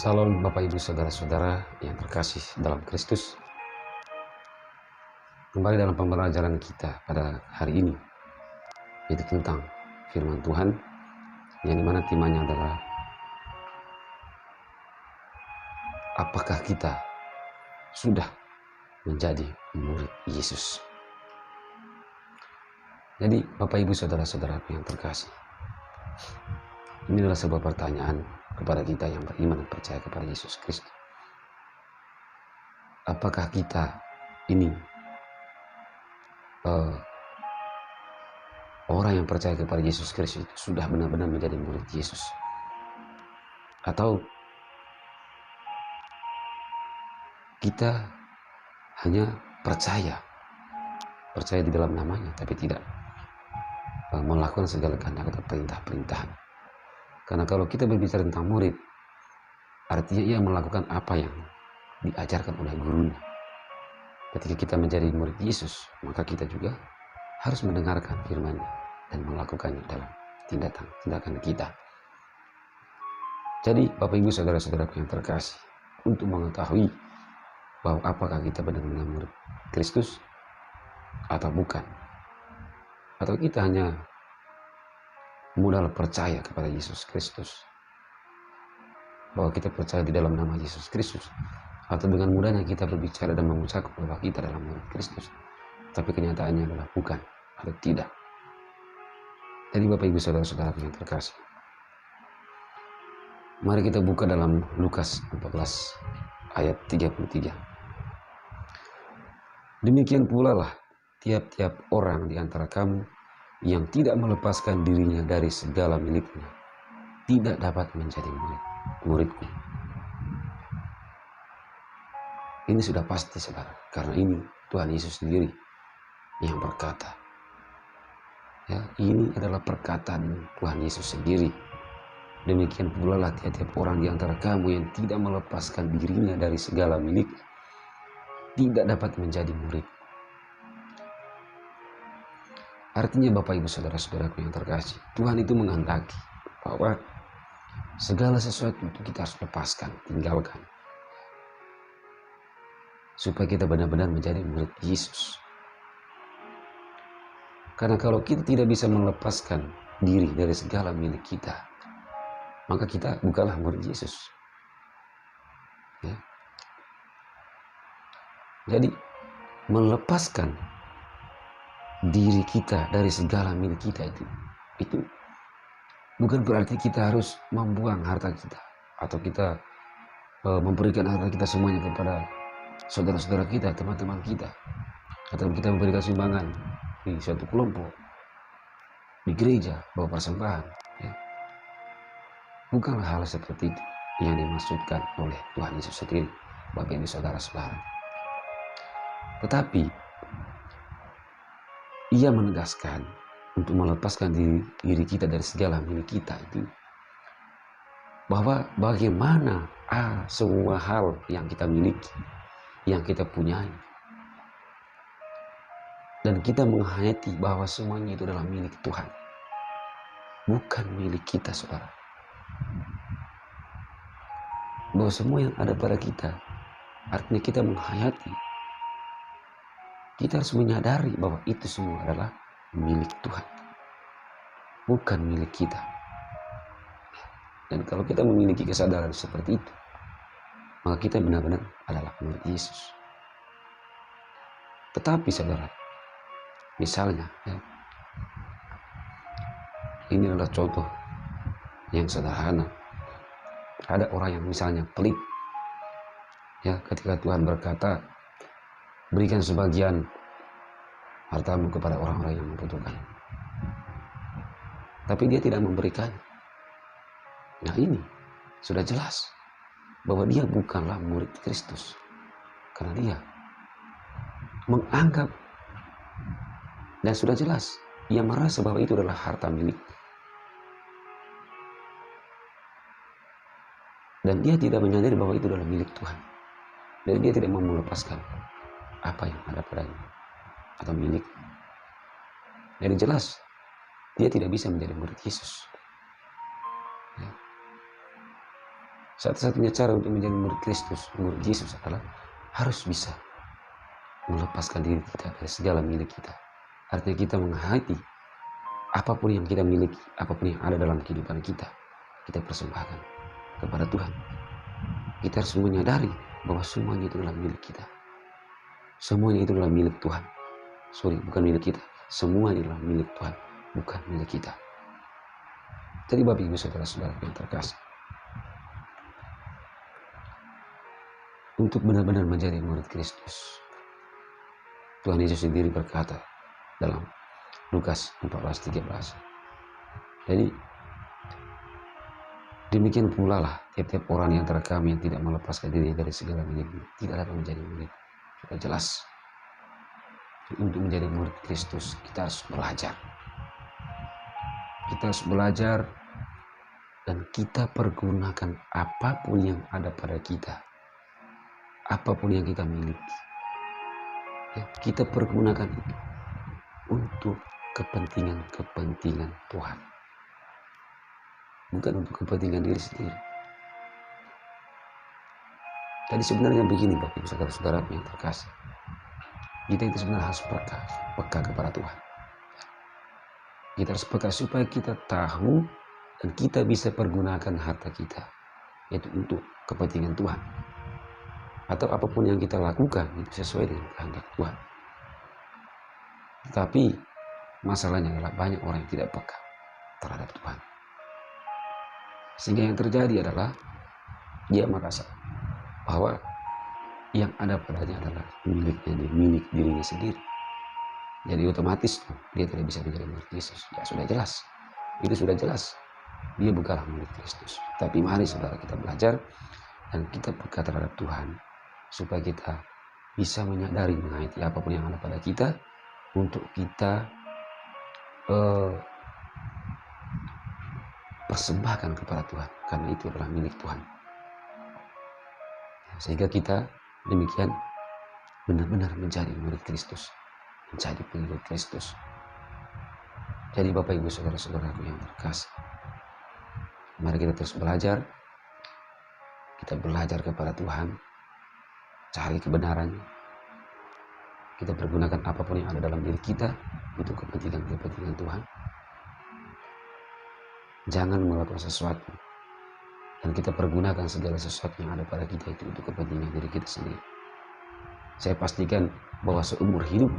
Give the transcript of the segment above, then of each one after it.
Salam Bapak Ibu Saudara-saudara yang terkasih dalam Kristus. Kembali dalam pembelajaran kita pada hari ini, yaitu tentang firman Tuhan, yang dimana temanya adalah apakah kita sudah menjadi murid Yesus. Jadi Bapak Ibu Saudara-saudara yang terkasih, ini adalah sebuah pertanyaan kepada kita yang beriman dan percaya kepada Yesus Kristus. Apakah kita ini orang yang percaya kepada Yesus Kristus itu sudah benar-benar menjadi murid Yesus? Atau kita hanya percaya di dalam namanya, tapi tidak melakukan segala kehendak atau perintah-perintahan? Karena kalau kita berbicara tentang murid, artinya ia melakukan apa yang diajarkan oleh gurunya. Ketika kita menjadi murid Yesus, maka kita juga harus mendengarkan firman-Nya dan melakukannya dalam tindakan kita. Jadi Bapak Ibu Saudara-saudara yang terkasih, untuk mengetahui bahwa apakah kita benar-benar murid Kristus atau bukan, atau kita hanya modal percaya kepada Yesus Kristus, bahwa kita percaya di dalam nama Yesus Kristus, atau dengan mudahnya kita berbicara dan mengucapkan bahwa kita adalah murid Kristus, tapi kenyataannya adalah bukan atau tidak. Jadi Bapak Ibu Saudara-saudara yang terkasih, mari kita buka dalam Lukas 14 ayat 33. Demikian pula lah tiap-tiap orang di antara kamu yang tidak melepaskan dirinya dari segala miliknya tidak dapat menjadi muridku. Ini sudah pasti, saudara, karena ini Tuhan Yesus sendiri yang berkata. Ya, ini adalah perkataan Tuhan Yesus sendiri. Demikian pula lah tiap-tiap orang di antara kamu yang tidak melepaskan dirinya dari segala milik tidak dapat menjadi murid. Artinya Bapak Ibu Saudara-saudaraku yang terkasih, Tuhan itu menghendaki bahwa segala sesuatu itu kita harus lepaskan, tinggalkan, supaya kita benar-benar menjadi murid Yesus. Karena kalau kita tidak bisa melepaskan diri dari segala milik kita, maka kita bukanlah murid Yesus. Ya. Jadi melepaskan diri kita dari segala milik kita itu bukan berarti kita harus membuang harta kita, atau kita memberikan harta kita semuanya kepada saudara-saudara kita, teman-teman kita, atau kita memberikan sumbangan di suatu kelompok, di gereja, bawa persembahan. Ya. Bukanlah hal seperti itu yang dimaksudkan oleh Tuhan Yesus sendiri, Bapak Ibu Saudara-saudara. Tetapi Ia menegaskan untuk melepaskan diri kita dari segala milik kita itu, bahwa bagaimana semua hal yang kita miliki, yang kita punyai, dan kita menghayati bahwa semuanya itu adalah milik Tuhan, bukan milik kita, saudara. Bahwa semua yang ada pada kita, artinya kita menghayati, kita harus menyadari bahwa itu semua adalah milik Tuhan, bukan milik kita. Dan kalau kita memiliki kesadaran seperti itu, maka kita benar-benar adalah murid Yesus. Tetapi saudara, misalnya, ya, ini adalah contoh yang sederhana. Ada orang yang misalnya pelit, ya, ketika Tuhan berkata, berikan sebagian hartamu kepada orang-orang yang membutuhkan, tapi dia tidak memberikan. Nah, ini sudah jelas bahwa dia bukanlah murid Kristus, karena dia menganggap, dan sudah jelas ia merasa bahwa itu adalah harta milik, dan dia tidak menyadari bahwa itu adalah milik Tuhan, dan dia tidak mau melepaskan apa yang ada padanya atau milik. Jadi jelas dia tidak bisa menjadi murid Yesus. Ya. Satu-satunya cara untuk menjadi murid Kristus, murid Yesus adalah harus bisa melepaskan diri kita dari segala milik kita. Artinya kita menghayati apapun yang kita miliki, apapun yang ada dalam kehidupan kita persembahkan kepada Tuhan. Kita harus menyadari bahwa semuanya itu adalah milik kita. Semuanya itu adalah milik Tuhan. Bukan milik kita. Semuanya adalah milik Tuhan, bukan milik kita. Jadi Bapak Ibu Saudara-saudara yang terkasih, untuk benar-benar menjadi murid Kristus, Tuhan Yesus sendiri berkata dalam Lukas 14:13. Jadi demikian pula lah tiap-tiap orang di antara kami yang tidak melepaskan diri dari segala miliknya tidak dapat menjadi murid. Sudah jelas. Untuk menjadi murid Kristus kita harus belajar. Kita harus belajar dan kita pergunakan apapun yang ada pada kita. Apapun yang kita miliki. Ya, kita pergunakan itu untuk kepentingan Tuhan. Bukan untuk kepentingan diri sendiri. Jadi sebenarnya begini Bapak Ibu Saudara-saudara yang terkasih. Kita itu sebenarnya harus peka kepada Tuhan. Kita harus peka supaya kita tahu dan kita bisa pergunakan harta kita. Yaitu untuk kepentingan Tuhan. Atau apapun yang kita lakukan itu sesuai dengan kehendak Tuhan. Tetapi masalahnya adalah banyak orang yang tidak peka terhadap Tuhan. Sehingga yang terjadi adalah dia merasa bahwa yang ada padanya adalah milik dirinya sendiri. Jadi otomatis dia tidak bisa menjadi murid Kristus. Ya sudah jelas. Itu sudah jelas. Dia bukanlah murid Kristus. Tapi mari saudara kita belajar dan kita peka terhadap Tuhan. Supaya kita bisa menyadari menghayati apapun yang ada pada kita. Untuk kita persembahkan kepada Tuhan. Karena itu adalah milik Tuhan. Sehingga kita demikian benar-benar menjadi murid Kristus. Menjadi pengikut Kristus. Jadi Bapak Ibu Saudara-saudaraku yang terkasih, mari kita terus belajar. Kita belajar kepada Tuhan, cari kebenarannya. Kita pergunakan apapun yang ada dalam diri kita untuk kepentingan Tuhan. Jangan melakukan sesuatu dan kita pergunakan segala sesuatu yang ada pada kita itu untuk kepentingan diri kita sendiri. Saya pastikan bahwa seumur hidup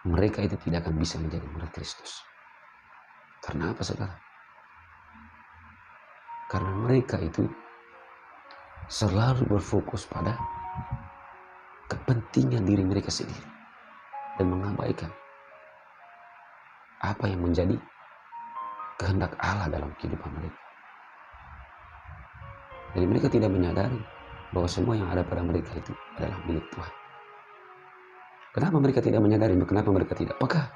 mereka itu tidak akan bisa menjadi murid Kristus. Karena apa saudara? Karena mereka itu selalu berfokus pada kepentingan diri mereka sendiri dan mengabaikan apa yang menjadi kehendak Allah dalam kehidupan mereka. Jadi mereka tidak menyadari bahwa semua yang ada pada mereka itu adalah milik Tuhan. Kenapa mereka tidak menyadari? Kenapa mereka tidak peka?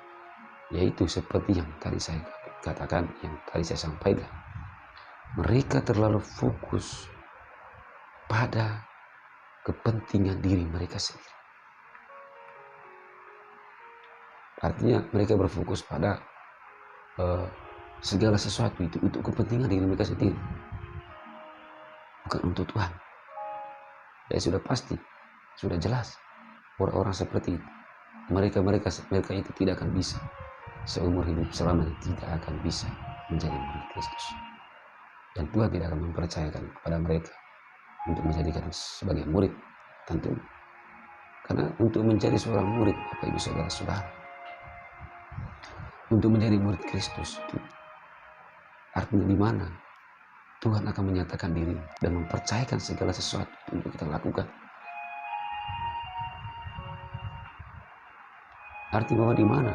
Yaitu seperti yang tadi saya katakan, yang tadi saya sampaikan. Mereka terlalu fokus pada kepentingan diri mereka sendiri. Artinya mereka berfokus pada segala sesuatu itu untuk kepentingan diri mereka sendiri. Bukan untuk Tuhan. Ya sudah pasti, sudah jelas. Orang-orang seperti itu, mereka itu tidak akan bisa seumur hidup selamanya tidak akan bisa menjadi murid Kristus. Dan Tuhan tidak akan mempercayakan kepada mereka untuk menjadikan sebagai murid, tentu. Karena untuk menjadi seorang murid, Bapak Ibu Saudara-saudara, untuk menjadi murid Kristus itu artinya di mana Tuhan akan menyatakan diri dan mempercayakan segala sesuatu untuk kita lakukan. Arti bahwa di mana?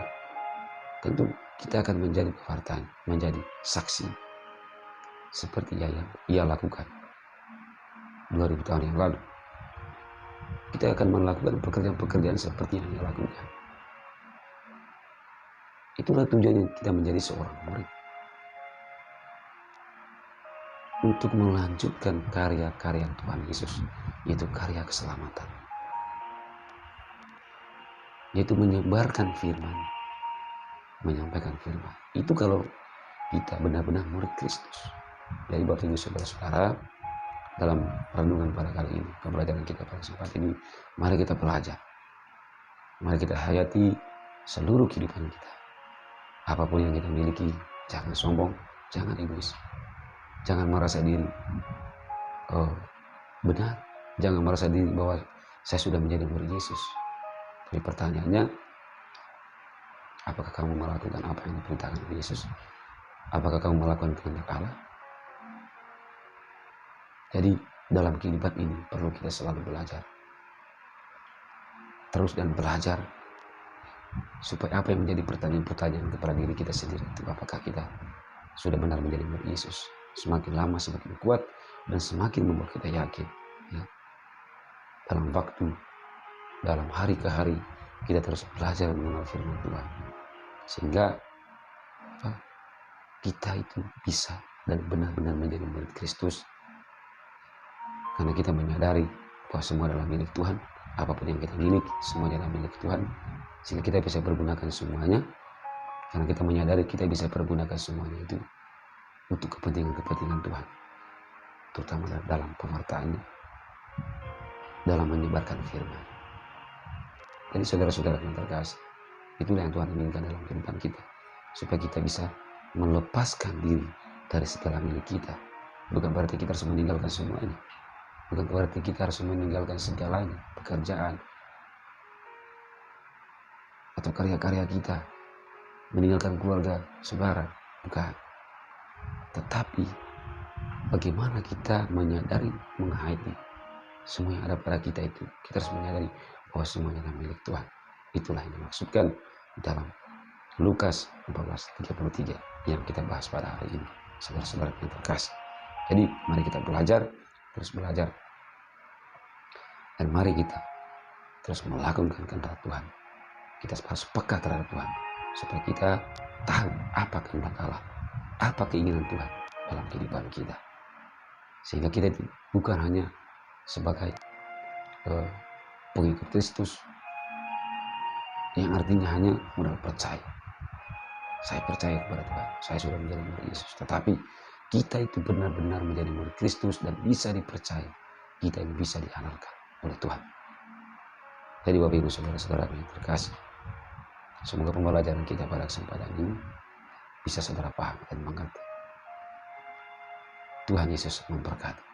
Tentu kita akan menjadi pewarta, menjadi saksi seperti yang ia lakukan 2000 tahun yang lalu. Kita akan melakukan pekerjaan-pekerjaan seperti yang ia lakukan. Itulah tujuannya kita menjadi seorang murid. Untuk melanjutkan karya-karya Tuhan Yesus, yaitu karya keselamatan. Yaitu menyebarkan firman, menyampaikan firman. Itu kalau kita benar-benar murid Kristus. Jadi Bapak Ibu saudara-saudara, dalam renungan pada kali ini, pembelajaran kita pada kesempatan ini, mari kita belajar. Mari kita hayati seluruh kehidupan kita. Apapun yang kita miliki, jangan sombong, jangan egois. Jangan merasa diri benar, jangan merasa diri bahwa saya sudah menjadi murid Yesus. Tapi pertanyaannya, apakah kamu melakukan apa yang diperintahkan oleh Yesus? Apakah kamu melakukan kehendak Allah? Jadi dalam kehidupan ini perlu kita selalu belajar. Terus dan belajar. Supaya apa yang menjadi pertanyaan-pertanyaan kepada diri kita sendiri itu, apakah kita sudah benar menjadi murid Yesus? Semakin lama semakin kuat dan semakin membuat kita yakin. Ya. Dalam waktu, dalam hari ke hari, kita terus belajar mengenal firman Tuhan. Sehingga kita itu bisa dan benar-benar menjadi murid Kristus. Karena kita menyadari bahwa semua adalah milik Tuhan. Apapun yang kita miliki, semuanya adalah milik Tuhan. Sehingga kita bisa pergunakan semuanya. Karena kita menyadari kita bisa pergunakan semuanya itu untuk kepentingan-kepentingan Tuhan. Terutama dalam pewartaannya, dalam menyebarkan firman. Jadi saudara-saudara yang terkasih, itulah yang Tuhan inginkan dalam kehidupan kita. Supaya kita bisa melepaskan diri dari segala milik kita. Bukan berarti kita harus meninggalkan semuanya. Bukan berarti kita harus meninggalkan segalanya, pekerjaan, atau karya-karya kita, meninggalkan keluarga, saudara, bukan. Tetapi bagaimana kita menyadari, menghayati semua yang ada pada kita itu, kita harus menyadari bahwa semuanya adalah milik Tuhan. Itulah yang dimaksudkan dalam Lukas 14:33 yang kita bahas pada hari ini, saudara-saudara yang terkasih. Jadi mari kita belajar, terus belajar, dan mari kita terus melakukan kehendak Tuhan. Kita harus peka terhadap Tuhan, supaya kita tahu apa kehendak Allah, apa keinginan Tuhan dalam kehidupan kita. Sehingga kita bukan hanya sebagai pengikut Kristus, yang artinya hanya modal percaya. Saya percaya kepada Tuhan, saya sudah menjadi murid Yesus. Tetapi kita itu benar-benar menjadi murid Kristus dan bisa dipercaya. Kita yang bisa diandalkan oleh Tuhan. Jadi Bapak Ibu saudara-saudara yang terkasih, semoga pembelajaran kita pada kesempatan ini bisa saudara paham dan mengerti. Tuhan Yesus memberkati.